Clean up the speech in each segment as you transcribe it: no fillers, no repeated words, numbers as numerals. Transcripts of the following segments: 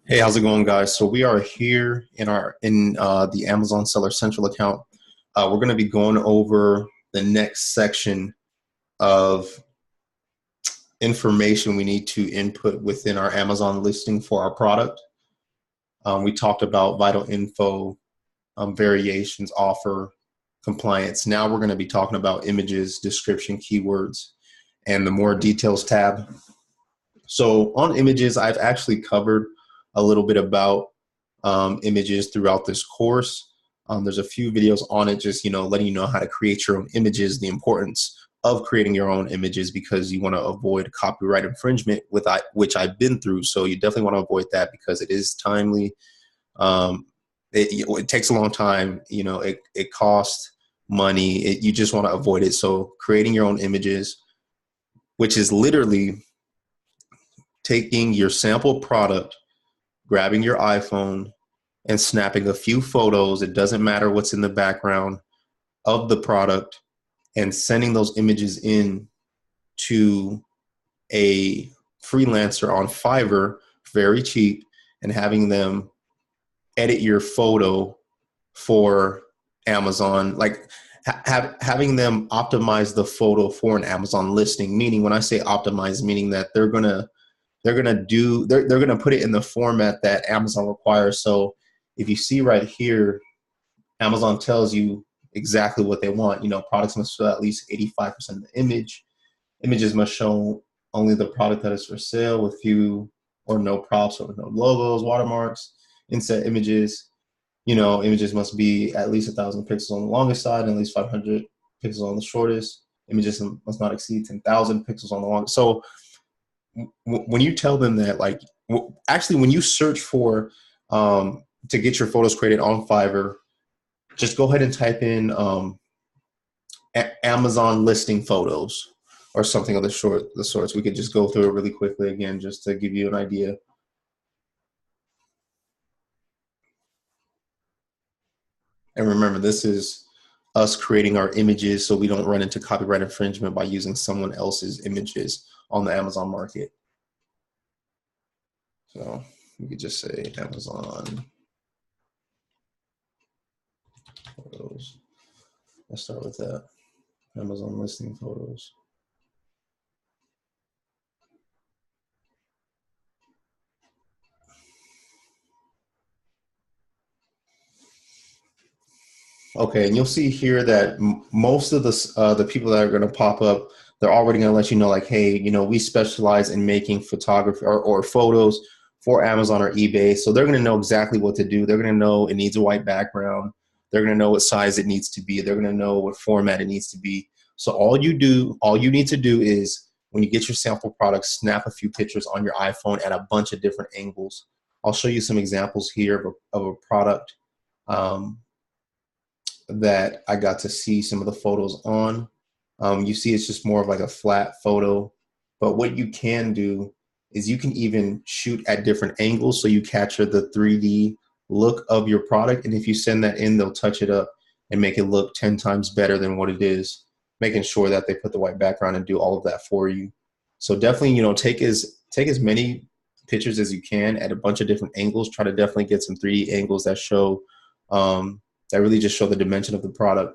Hey, how's it going, guys? So we are here in the Amazon Seller Central account. We're going to be going over the next section of information we need to input within our Amazon listing for our product. We talked about vital info, variations, offer, compliance. Now we're going to be talking about images, description, keywords, and the more details tab. So on images, I've actually covered a little bit about images throughout this course. There's a few videos on it, just letting you know how to create your own images, the importance of creating your own images because you want to avoid copyright infringement, which I've been through. So you definitely want to avoid that because it is timely. It takes a long time. It costs money. You just want to avoid it. So creating your own images, which is literally taking your sample product, grabbing your iPhone, and snapping a few photos. It doesn't matter what's in the background of the product, and sending those images in to a freelancer on Fiverr, very cheap, and having them edit your photo for Amazon, like having them optimize the photo for an Amazon listing. Meaning, when I say optimize, meaning that they're gonna put it in the format that Amazon requires. So if you see right here, Amazon tells you exactly what they want. Products must show at least 85% of the image. Images must show only the product that is for sale with few or no props or no logos, watermarks, inset images. Images must be at least 1,000 pixels on the longest side and at least 500 pixels on the shortest. Images must not exceed 10,000 pixels on the longest. So when you tell them that, like, actually, when you search for to get your photos created on Fiverr, just go ahead and type in Amazon listing photos or something of the sorts. We could just go through it really quickly again, just to give you an idea. And remember, this is us creating our images so we don't run into copyright infringement by using someone else's images on the Amazon market. So we could just say Amazon photos. Let's start with that. Amazon listing photos. Okay, and you'll see here that most of the people that are going to pop up, they're already going to let you know, like, hey, we specialize in making photography or photos for Amazon or eBay. So they're going to know exactly what to do. They're going to know it needs a white background. They're going to know what size it needs to be. They're going to know what format it needs to be. So all you need to do is, when you get your sample product, snap a few pictures on your iPhone at a bunch of different angles. I'll show you some examples here of a product. That I got to see some of the photos on. You see it's just more of like a flat photo, but what you can do is you can even shoot at different angles so you capture the 3D look of your product. And if you send that in, they'll touch it up and make it look 10 times better than what it is, making sure that they put the white background and do all of that for you. So definitely, take as many pictures as you can at a bunch of different angles. Try to definitely get some 3D angles that show that really just show the dimension of the product.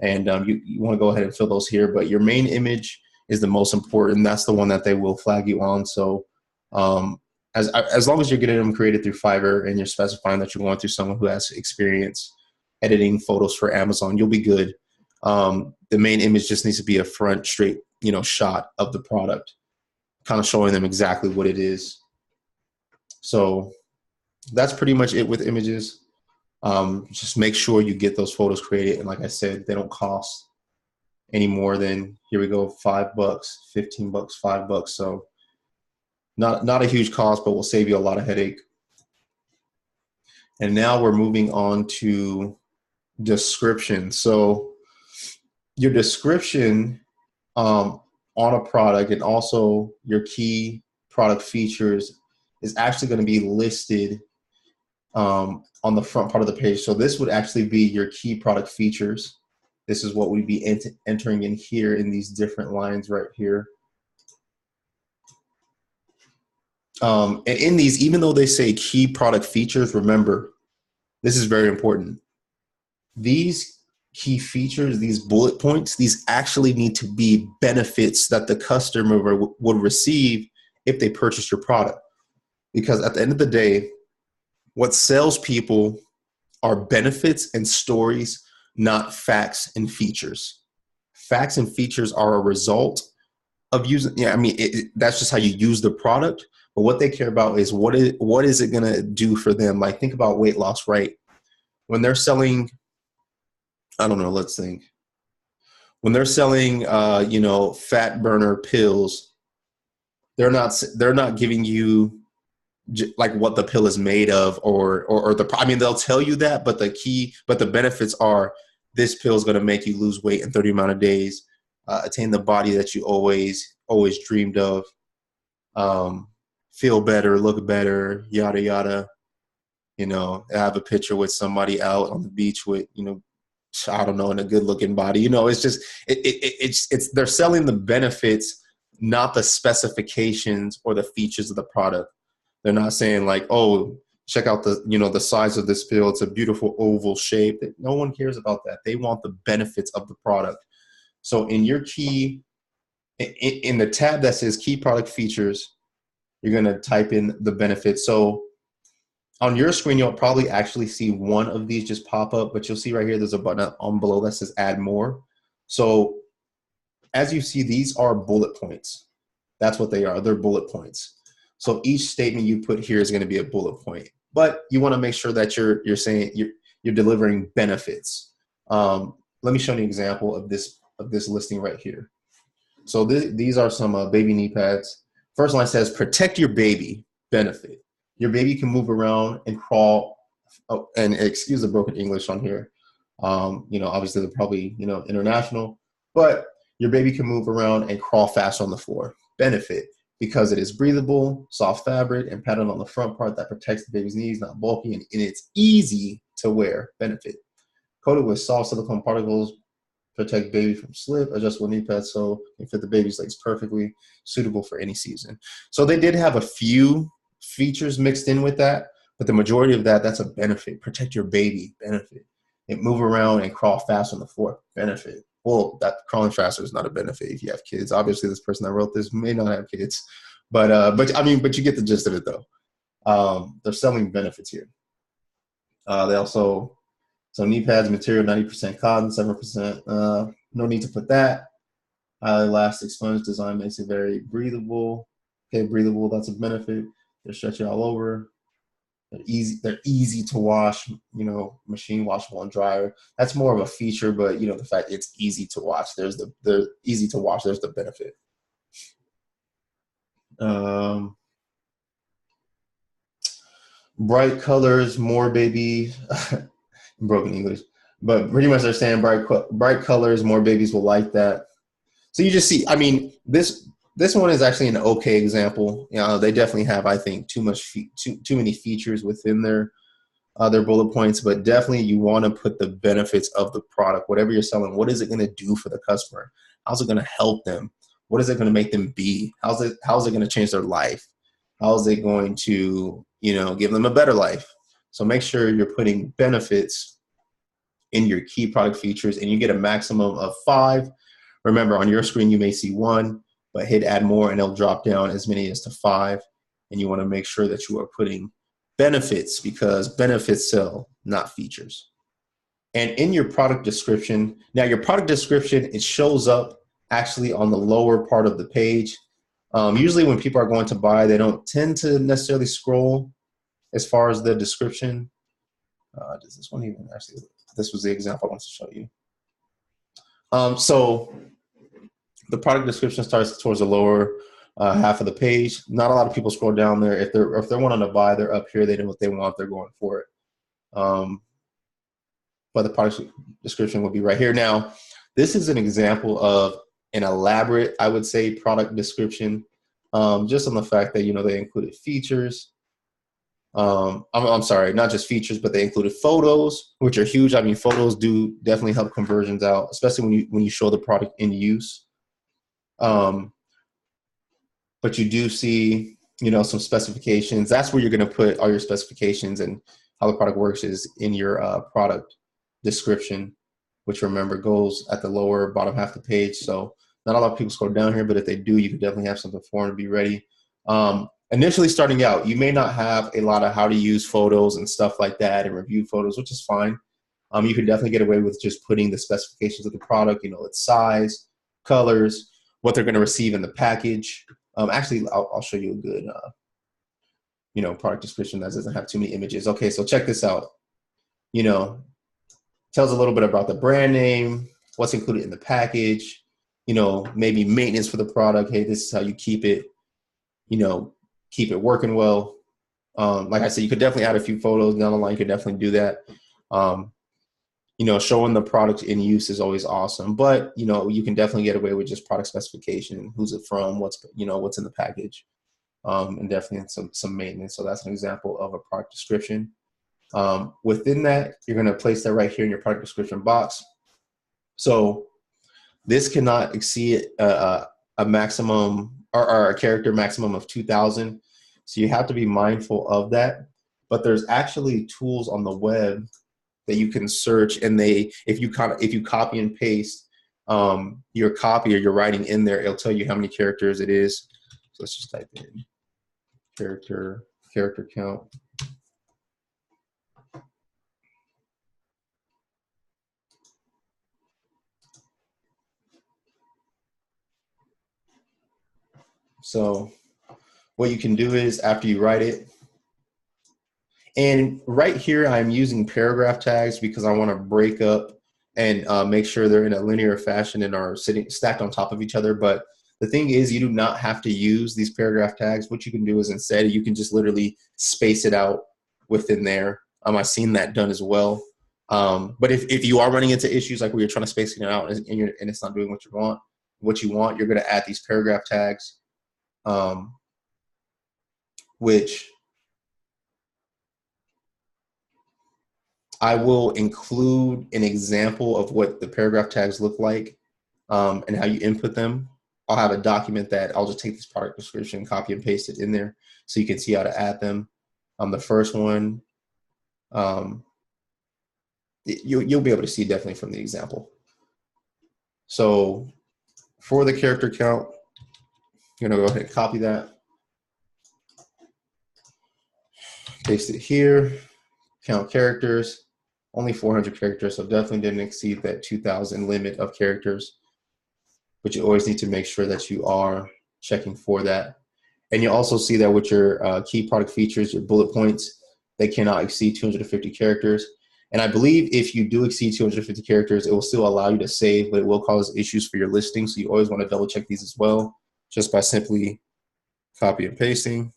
And you want to go ahead and fill those here. But your main image is the most important. That's the one that they will flag you on. So as long as you're getting them created through Fiverr and you're specifying that you're going through someone who has experience editing photos for Amazon, you'll be good. The main image just needs to be a front straight, shot of the product, kind of showing them exactly what it is. So that's pretty much it with images. Just make sure you get those photos created. And like I said, they don't cost any more than, here we go, $5, $15, $5. So not a huge cost, but will save you a lot of headache. And now we're moving on to description. So your description on a product and also your key product features is actually going to be listed on the front part of the page. So this would actually be your key product features. This is what we'd be entering in here in these different lines right here. And in these, even though they say key product features, remember, this is very important. These key features, these bullet points, these actually need to be benefits that the customer would receive if they purchase your product. Because at the end of the day, what sells people are benefits and stories, not facts and features. Facts and features are a result of using, yeah, I mean, that's just how you use the product. But what they care about is what is it going to do for them? Like, think about weight loss, right? When they're selling, I don't know, let's think. When they're selling, fat burner pills, they're not giving you like what the pill is made of or I mean, they'll tell you that, but the benefits are this pill is going to make you lose weight in 30 amount of days, attain the body that you always dreamed of, feel better, look better, yada, yada. Have a picture with somebody out on the beach with, I don't know, in a good looking body. It's just, it's they're selling the benefits, not the specifications or the features of the product. They're not saying like, oh, check out the size of this pill. It's a beautiful oval shape. No one cares about that. They want the benefits of the product. So in your in the tab that says key product features, you're going to type in the benefits. So on your screen, you'll probably actually see one of these just pop up, but you'll see right here, there's a button on below that says add more. So as you see, these are bullet points. That's what they are. They're bullet points. So each statement you put here is going to be a bullet point, but you want to make sure that you're saying you're delivering benefits. Let me show you an example of this listing right here. So these are some baby knee pads. First line says protect your baby, benefit. Your baby can move around and crawl. Oh, and excuse the broken English on here. Obviously they're probably international, but your baby can move around and crawl fast on the floor. Benefit. Because it is breathable, soft fabric, and pattern on the front part that protects the baby's knees, not bulky, and it's easy to wear. Benefit. Coated with soft silicone particles, protect baby from slip, adjustable knee pads so it can fit the baby's legs perfectly, suitable for any season. So they did have a few features mixed in with that, but the majority of that's a benefit. Protect your baby, benefit. And move around and crawl fast on the floor, benefit. Well, that crawling faster is not a benefit if you have kids. Obviously, this person that wrote this may not have kids, but you get the gist of it though. They're selling benefits here. They also, so knee pads material 90% cotton, 7%. No need to put that. Highly elastic sponge design makes it very breathable. Okay, breathable, that's a benefit. They're stretchy all over. They're easy to wash, machine washable and dryer. That's more of a feature, but the fact it's easy to wash, they're easy to wash, there's the benefit. Bright colors, more baby, broken English, but pretty much they're saying bright colors, more babies will like that. So you just see, I mean, this one is actually an okay example. They definitely have, I think, too many features within their bullet points, but definitely you want to put the benefits of the product, whatever you're selling. What is it going to do for the customer? How's it going to help them? What is it going to make them be? How's it going to change their life? How is it going to, give them a better life? So make sure you're putting benefits in your key product features, and you get a maximum of 5. Remember, on your screen, you may see 1, but hit add more and it'll drop down as many as to 5. And you want to make sure that you are putting benefits, because benefits sell, not features. And in your product description, now your product description, it shows up actually on the lower part of the page. Usually when people are going to buy, they don't tend to necessarily scroll as far as the description. Does this one even actually, this was the example I wanted to show you. So the product description starts towards the lower half of the page. Not a lot of people scroll down there. If they're wanting to buy, they're up here. They know what they want. They're going for it. But the product description will be right here. Now, this is an example of an elaborate, I would say, product description, just on the fact that, they included features. I'm sorry, not just features, but they included photos, which are huge. I mean, photos do definitely help conversions out, especially when you show the product in use. But you do see you know, some specifications. That's where you're going to put all your specifications, and how the product works is in your product description, which remember goes at the lower bottom half of the page. So not a lot of people scroll down here, but if they do, you can definitely have something for them to be ready. Initially starting out, you may not have a lot of how to use photos and stuff like that and review photos, which is fine. You can definitely get away with just putting the specifications of the product, you know, its size, colors, what they're going to receive in the package. Actually, I'll show you a good, you know, product description that doesn't have too many images. Okay, so check this out. You know, tells a little bit about the brand name, what's included in the package, you know, maybe maintenance for the product. Hey, this is how you keep it, you know, keep it working well. Like I said, you could definitely add a few photos down the line. You could definitely do that. You know, showing the product in use is always awesome, but you know, you can definitely get away with just product specification, who's it from, what's, you know, what's in the package, and definitely some maintenance. So that's an example of a product description. Within that, you're going to place that right here in your product description box. So this cannot exceed a maximum or a character maximum of 2,000. So you have to be mindful of that. But there's actually tools on the web that you can search, and if you copy and paste your copy or your writing in there, it'll tell you how many characters it is. So let's just type in character count. So what you can do is, after you write it, and right here I'm using paragraph tags because I want to break up and make sure they're in a linear fashion and are stacked on top of each other. But the thing is, you do not have to use these paragraph tags. What you can do is, instead, you can just literally space it out within there. I've seen that done as well. But if you are running into issues like where you're trying to space it out and it's not doing what you want, you're going to add these paragraph tags, which I will include an example of what the paragraph tags look like, and how you input them. I'll have a document that I'll just take this product description, copy and paste it in there so you can see how to add them. The first one, you'll be able to see definitely from the example. So for the character count, you're gonna go ahead and copy that, paste it here, count characters, only 400 characters, so definitely didn't exceed that 2,000 limit of characters. But you always need to make sure that you are checking for that. And you also see that with your key product features, your bullet points, they cannot exceed 250 characters. And I believe if you do exceed 250 characters, it will still allow you to save, but it will cause issues for your listing. So you always want to double check these as well, just by simply copy and pasting.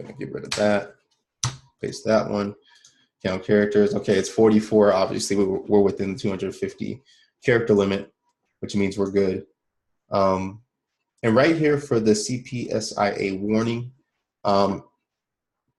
Gonna get rid of that, paste that one, count characters. Okay, it's 44. Obviously, we're within the 250 character limit, which means we're good. And right here for the CPSIA warning,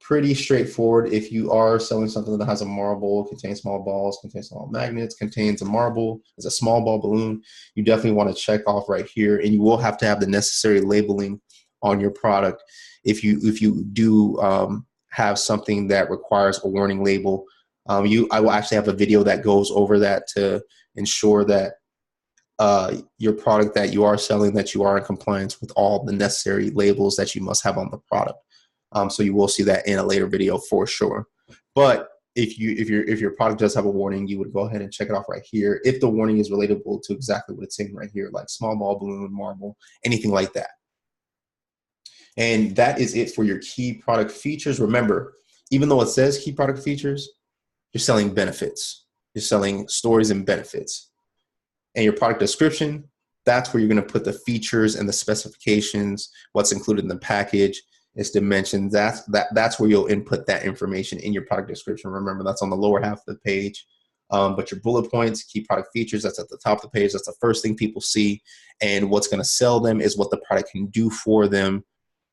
pretty straightforward. If you are selling something that has a marble, contains small balls, contains small magnets, contains a marble, is a small ball balloon, you definitely want to check off right here, and you will have to have the necessary labeling on your product. If you do have something that requires a warning label, I will actually have a video that goes over that to ensure that your product that you are selling, that you are in compliance with all the necessary labels that you must have on the product. So you will see that in a later video for sure. But if your product does have a warning, you would go ahead and check it off right here. If the warning is relatable to exactly what it's saying right here, like small ball, balloon, marble, anything like that. And that is it for your key product features. Remember, even though it says key product features, you're selling benefits. You're selling stories and benefits. And your product description, that's where you're going to put the features and the specifications, what's included in the package, its dimensions. That's where you'll input that information in your product description. Remember, that's on the lower half of the page. But your bullet points, key product features, that's at the top of the page. That's the first thing people see. And what's going to sell them is what the product can do for them,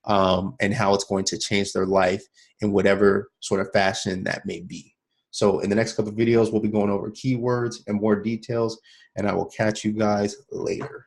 and how it's going to change their life in whatever sort of fashion that may be. So in the next couple of videos, we'll be going over keywords and more details, and I will catch you guys later.